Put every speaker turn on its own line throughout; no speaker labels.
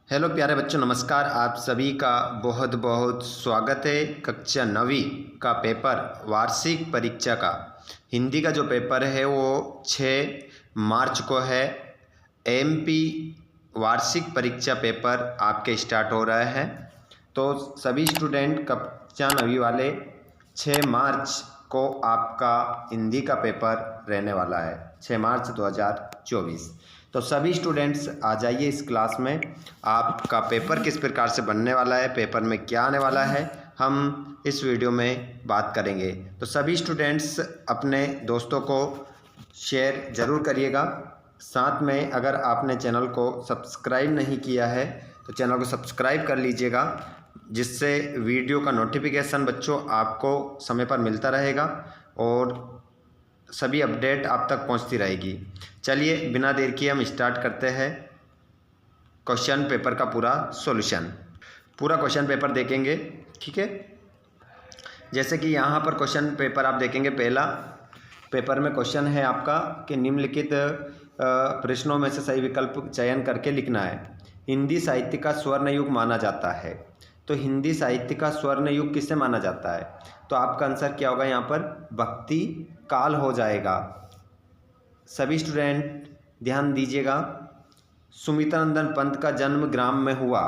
Hello प्यारे बच्चों, नमस्कार। आप सभी का बहुत बहुत स्वागत है। कक्षा 9वीं का पेपर वार्षिक परीक्षा का हिंदी का जो पेपर है वो 6 मार्च को है। एमपी वार्षिक परीक्षा पेपर आपके स्टार्ट हो रहा है। तो सभी स्टूडेंट कक्षा 9वीं वाले 6 मार्च को आपका हिंदी का पेपर रहने वाला है, 6 मार्च 2024। तो सभी स्टूडेंट्स आ जाइए इस क्लास में। आपका पेपर किस प्रकार से बनने वाला है, पेपर में क्या आने वाला है, हम इस वीडियो में बात करेंगे। तो सभी स्टूडेंट्स अपने दोस्तों को शेयर ज़रूर करिएगा। साथ में अगर आपने चैनल को सब्सक्राइब नहीं किया है तो चैनल को सब्सक्राइब कर लीजिएगा, जिससे वीडियो का नोटिफिकेशन बच्चों आपको समय पर मिलता रहेगा और सभी अपडेट आप तक पहुंचती रहेगी। चलिए बिना देर किए हम स्टार्ट करते हैं क्वेश्चन पेपर का पूरा सॉल्यूशन। पूरा क्वेश्चन पेपर देखेंगे, ठीक है। जैसे कि यहाँ पर क्वेश्चन पेपर आप देखेंगे। पहला पेपर में क्वेश्चन है आपका कि निम्नलिखित प्रश्नों में से सही विकल्प चयन करके लिखना है। हिंदी साहित्य का स्वर्ण युग माना जाता है। तो हिंदी साहित्य का स्वर्ण युग किसे माना जाता है? तो आपका आंसर क्या होगा? यहाँ पर भक्ति काल हो जाएगा। सभी स्टूडेंट ध्यान दीजिएगा। सुमित्रानंदन पंत का जन्म ग्राम में हुआ,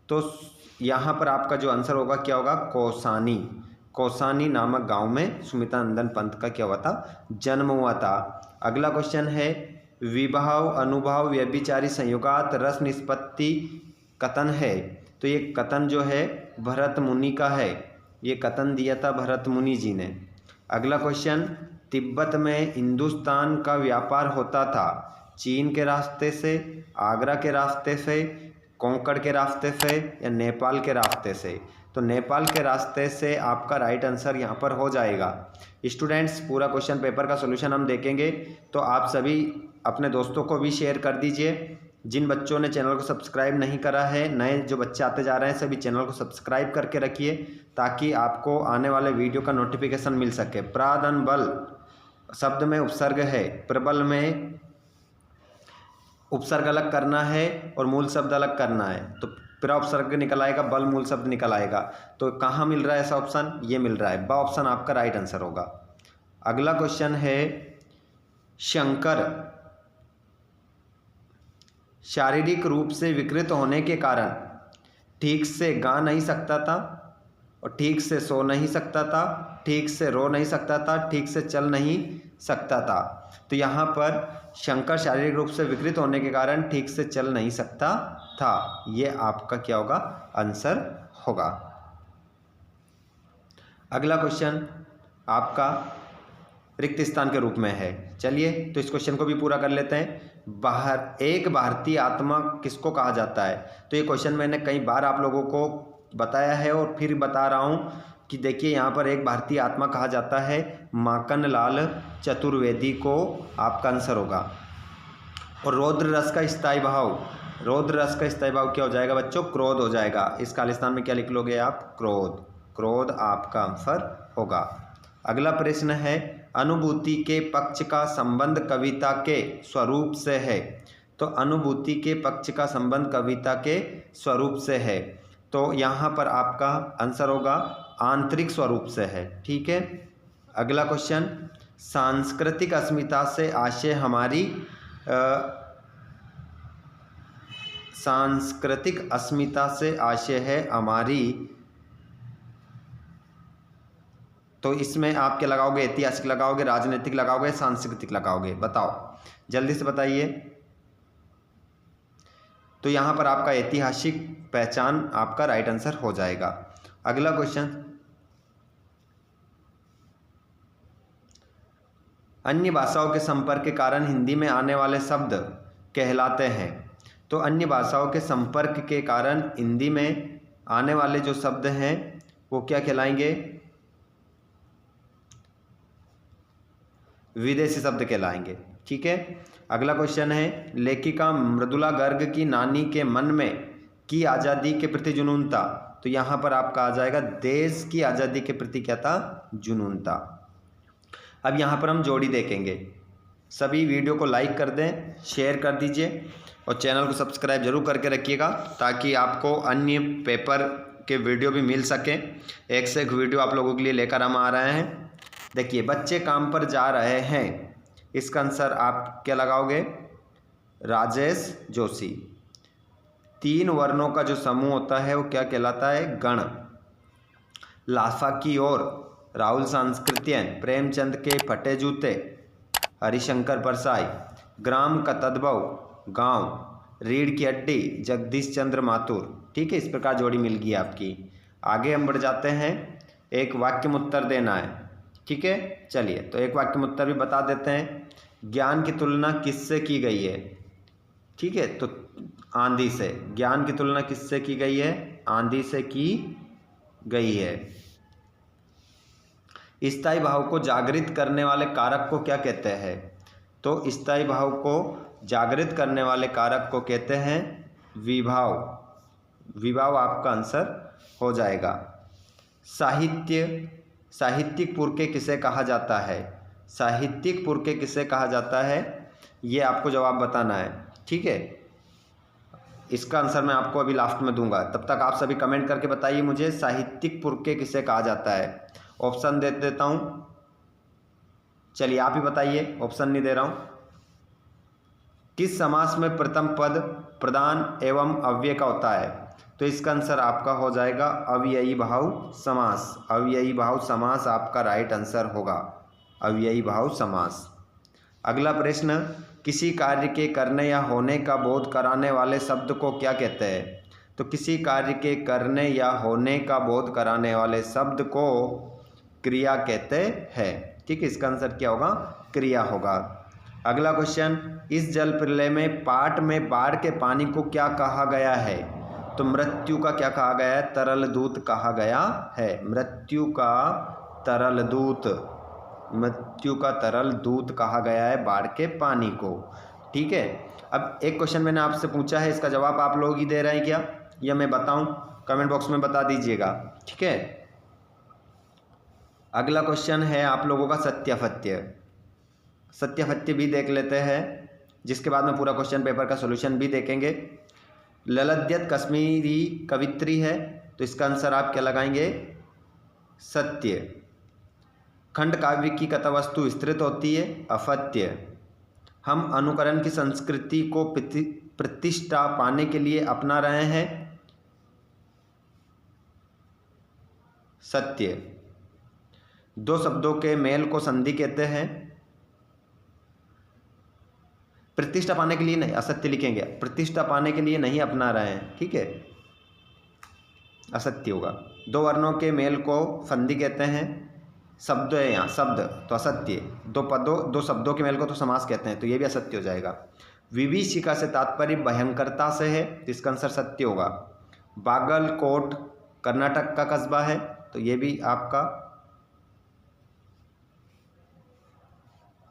तो यहाँ पर आपका जो आंसर होगा क्या होगा? कौसानी। कौसानी नामक गांव में सुमित्रानंदन पंत का क्या हुआ था? जन्म हुआ था। अगला क्वेश्चन है विभाव अनुभाव व्यभिचारी संयोगात रस निष्पत्ति कथन है। तो ये कथन जो है भरत मुनि का है। ये कथन दिया था भरत मुनि जी ने। अगला क्वेश्चन, तिब्बत में हिंदुस्तान का व्यापार होता था चीन के रास्ते से, आगरा के रास्ते से, कोंकण के रास्ते से या नेपाल के रास्ते से? तो नेपाल के रास्ते से आपका राइट आंसर यहाँ पर हो जाएगा। स्टूडेंट्स पूरा क्वेश्चन पेपर का सॉल्यूशन हम देखेंगे, तो आप सभी अपने दोस्तों को भी शेयर कर दीजिए। जिन बच्चों ने चैनल को सब्सक्राइब नहीं करा है, नए जो बच्चे आते जा रहे हैं, सभी चैनल को सब्सक्राइब करके रखिए ताकि आपको आने वाले वीडियो का नोटिफिकेशन मिल सके। प्रादन बल शब्द में उपसर्ग है, प्रबल में उपसर्ग अलग करना है और मूल शब्द अलग करना है। तो प्रा उपसर्ग निकल आएगा, बल मूल शब्द निकल आएगा। तो कहाँ मिल रहा है ऐसा ऑप्शन? ये मिल रहा है, बा ऑप्शन आपका राइट आंसर होगा। अगला क्वेश्चन है शंकर शारीरिक रूप से विकृत होने के कारण ठीक से गा नहीं सकता था और ठीक से सो नहीं सकता था, ठीक से रो नहीं सकता था, ठीक से चल नहीं सकता था। तो यहाँ पर शंकर शारीरिक रूप से विकृत होने के कारण ठीक से चल नहीं सकता था। ये आपका क्या होगा? आंसर होगा। अगला क्वेश्चन आपका रिक्त स्थान के रूप में है। चलिए तो इस क्वेश्चन को भी पूरा कर लेते हैं। एक भारतीय आत्मा किसको कहा जाता है? तो ये क्वेश्चन मैंने कई बार आप लोगों को बताया है और फिर बता रहा हूँ कि देखिए यहाँ पर एक भारतीय आत्मा कहा जाता है माखनलाल चतुर्वेदी को आपका आंसर होगा। और रौद्र रस का स्थायी भाव, रौद्र रस का स्थायी भाव क्या हो जाएगा बच्चों? क्रोध हो जाएगा। इस खालिस्तान में क्या लिख लोगे आप? क्रोध। क्रोध आपका आंसर होगा। अगला प्रश्न है अनुभूति के पक्ष का संबंध कविता के स्वरूप से है। तो अनुभूति के पक्ष का संबंध कविता के स्वरूप से है, तो यहाँ पर आपका आंसर होगा आंतरिक स्वरूप से है, ठीक है। अगला क्वेश्चन, सांस्कृतिक अस्मिता से आशय हमारी सांस्कृतिक अस्मिता से आशय है हमारी। तो इसमें आप क्या लगाओगे? ऐतिहासिक लगाओगे, राजनीतिक लगाओगे, सांस्कृतिक लगाओगे? बताओ, जल्दी से बताइए। तो यहाँ पर आपका ऐतिहासिक पहचान आपका राइट आंसर हो जाएगा। अगला क्वेश्चन, अन्य भाषाओं के संपर्क के कारण हिंदी में आने वाले शब्द कहलाते हैं। तो अन्य भाषाओं के संपर्क के कारण हिंदी में आने वाले जो शब्द हैं वो क्या कहलाएंगे? विदेशी शब्द कहलाएंगे, ठीक है। अगला क्वेश्चन है लेखिका मृदुला गर्ग की नानी के मन में की आज़ादी के प्रति जुनून था। तो यहाँ पर आपका आ जाएगा देश की आज़ादी के प्रति क्या था? जुनून था। अब यहाँ पर हम जोड़ी देखेंगे। सभी वीडियो को लाइक कर दें, शेयर कर दीजिए। और चैनल को सब्सक्राइब जरूर करके रखिएगा ताकि आपको अन्य पेपर के वीडियो भी मिल सकें। एक से एक वीडियो आप लोगों के लिए लेकर हम आ रहे हैं। देखिए, बच्चे काम पर जा रहे हैं, इसका आंसर आप क्या लगाओगे? राजेश जोशी। 3 वर्णों का जो समूह होता है वो क्या कहलाता है? गण। लाफा की ओर, राहुल सांस्कृतियन, प्रेमचंद के फटे जूते, हरिशंकर परसाई। ग्राम का तद्भव, गांव। रीढ़ की हड्डी, जगदीश चंद्र माथुर। ठीक है, इस प्रकार जोड़ी मिल गई आपकी। आगे हम बढ़ जाते हैं, एक वाक्य में उत्तर देना है। ठीक है, चलिए तो एक वाक्य में उत्तर भी बता देते हैं। ज्ञान की तुलना किससे की गई है? ठीक है, तो आंधी से। ज्ञान की तुलना किससे की गई है? आंधी से की गई है। स्थायी भाव को जागृत करने वाले कारक को क्या कहते हैं? तो स्थायी भाव को जागृत करने वाले कारक को कहते हैं विभाव। विभाव आपका आंसर हो जाएगा। साहित्य, साहित्यिक पुरके किसे कहा जाता है? साहित्यिक पुरके किसे कहा जाता है, ये आपको जवाब बताना है। ठीक है, इसका आंसर मैं आपको अभी लास्ट में दूंगा। तब तक आप सभी कमेंट करके बताइए मुझे, साहित्यिक पुरके किसे कहा जाता है? ऑप्शन दे देता हूं, चलिए आप ही बताइए, ऑप्शन नहीं दे रहा हूं। किस समास में प्रथम पद प्रधान एवं अव्यय का होता है? तो इसका आंसर आपका हो जाएगा अव्ययी भाव समास। अव्ययी भाव समास आपका राइट आंसर होगा, अव्ययी भाव समास। अगला प्रश्न, किसी कार्य के करने या होने का बोध कराने वाले शब्द को क्या कहते हैं? तो किसी कार्य के करने या होने का बोध कराने वाले शब्द को क्रिया कहते हैं। ठीक है, इसका आंसर क्या होगा? क्रिया होगा। अगला क्वेश्चन, इस जल प्रलय में पाठ में बाढ़ के पानी को क्या कहा गया है? तो मृत्यु का क्या कहा गया है? तरल दूत कहा गया है। मृत्यु का तरल दूत, मृत्यु का तरल दूत कहा गया है बाढ़ के पानी को। ठीक है, अब एक क्वेश्चन मैंने आपसे पूछा है, इसका जवाब आप लोग ही दे रहे हैं क्या, या मैं बताऊं? कमेंट बॉक्स में बता दीजिएगा। ठीक है, अगला क्वेश्चन है आप लोगों का सत्यापत्य। सत्यापत्य भी देख लेते हैं, जिसके बाद में पूरा क्वेश्चन पेपर का सॉल्यूशन भी देखेंगे। ललद्यत कश्मीरी कवित्री है, तो इसका आंसर आप क्या लगाएंगे? सत्य। खंड काव्य की कथा वस्तु विस्तृत होती है, अपत्य। हम अनुकरण की संस्कृति को प्रतिष्ठा पाने के लिए अपना रहे हैं, सत्य। 2 शब्दों के मेल को संधि कहते हैं, प्रतिष्ठा पाने के लिए नहीं, असत्य लिखेंगे। प्रतिष्ठा पाने के लिए नहीं अपना रहे हैं, ठीक है, असत्य होगा। 2 वर्णों के मेल को संधि कहते हैं, शब्द है यहाँ, शब्द तो असत्य। 2 शब्दों के मेल को तो समास कहते हैं, तो ये भी असत्य हो जाएगा। विभीषिका से तात्पर्य भयंकरता से है, तो इसका आंसर सत्य होगा। बागलकोट कर्नाटक का कस्बा है, तो ये भी आपका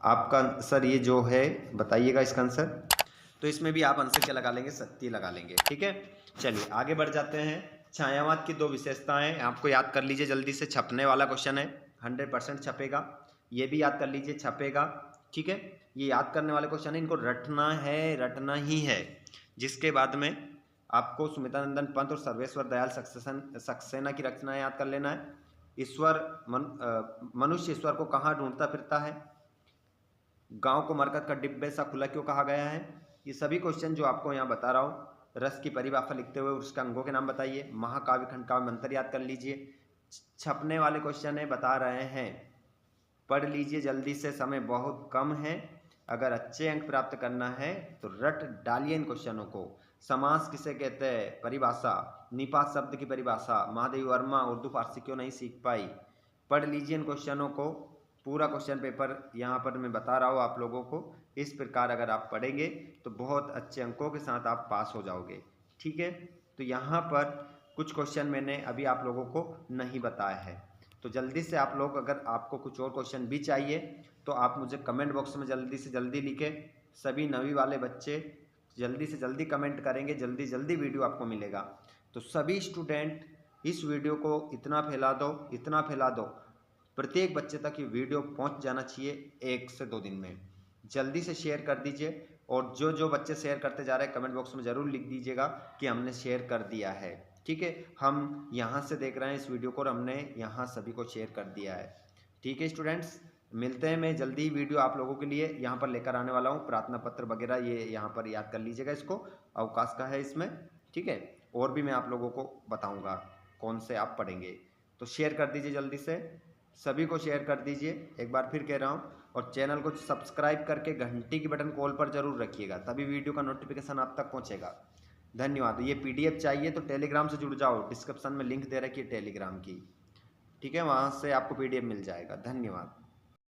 आंसर ये जो है बताइएगा इसका आंसर। तो इसमें भी आप आंसर क्या लगा लेंगे? सत्य लगा लेंगे। ठीक है, चलिए आगे बढ़ जाते हैं। छायावाद की 2 विशेषताएं आपको याद कर लीजिए, जल्दी से। छपने वाला क्वेश्चन है, 100% छपेगा, ये भी याद कर लीजिए, छपेगा। ठीक है, ये याद करने वाले क्वेश्चन है, इनको रटना है, रटना ही है। जिसके बाद में आपको सुमित्रानंदन पंत और सर्वेश्वर दयाल सक्सेना की रचना याद कर लेना है। ईश्वर मनुष्य ईश्वर को कहाँ ढूंढता फिरता है? गांव को मरकत का डिब्बे सा खुला क्यों कहा गया है? ये सभी क्वेश्चन जो आपको यहाँ बता रहा हूँ, रस की परिभाषा लिखते हुए उसके अंगों के नाम बताइए। महाकाव्य खंड काव्य मंत्र याद कर लीजिए। छपने वाले क्वेश्चन है, बता रहे हैं, पढ़ लीजिए जल्दी से, समय बहुत कम है। अगर अच्छे अंक प्राप्त करना है तो रट डालिए इन क्वेश्चनों को। समास किसे कहते हैं? परिभाषा, निपात शब्द की परिभाषा। महादेवी वर्मा उर्दू फारसी क्यों नहीं सीख पाई? पढ़ लीजिए इन क्वेश्चनों को। पूरा क्वेश्चन पेपर यहाँ पर मैं बता रहा हूँ आप लोगों को। इस प्रकार अगर आप पढ़ेंगे तो बहुत अच्छे अंकों के साथ आप पास हो जाओगे। ठीक है, तो यहाँ पर कुछ क्वेश्चन मैंने अभी आप लोगों को नहीं बताया है, तो जल्दी से आप लोग, अगर आपको कुछ और क्वेश्चन भी चाहिए तो आप मुझे कमेंट बॉक्स में जल्दी से जल्दी लिखें। सभी 9वीं वाले बच्चे जल्दी से जल्दी कमेंट करेंगे, जल्दी जल्दी वीडियो आपको मिलेगा। तो सभी स्टूडेंट इस वीडियो को इतना फैला दो, इतना फैला दो, प्रत्येक बच्चे तक ये वीडियो पहुंच जाना चाहिए 1 से 2 दिन में। जल्दी से शेयर कर दीजिए। और जो जो बच्चे शेयर करते जा रहे हैं कमेंट बॉक्स में ज़रूर लिख दीजिएगा कि हमने शेयर कर दिया है। ठीक है, हम यहाँ से देख रहे हैं इस वीडियो को और हमने यहाँ सभी को शेयर कर दिया है। ठीक है स्टूडेंट्स, मिलते हैं, मैं जल्दी ही वीडियो आप लोगों के लिए यहाँ पर लेकर आने वाला हूँ। प्रार्थना पत्र वगैरह ये यहाँ पर याद कर लीजिएगा, इसको अवकाश का है इसमें। ठीक है, और भी मैं आप लोगों को बताऊँगा कौन से आप पढ़ेंगे। तो शेयर कर दीजिए जल्दी से, सभी को शेयर कर दीजिए, एक बार फिर कह रहा हूँ। और चैनल को सब्सक्राइब करके घंटी की बटन कॉल पर जरूर रखिएगा, तभी वीडियो का नोटिफिकेशन आप तक पहुँचेगा। धन्यवाद। ये PDF चाहिए तो टेलीग्राम से जुड़ जाओ, डिस्क्रिप्शन में लिंक दे रखी है टेलीग्राम की। ठीक है, वहाँ से आपको PDF मिल जाएगा। धन्यवाद।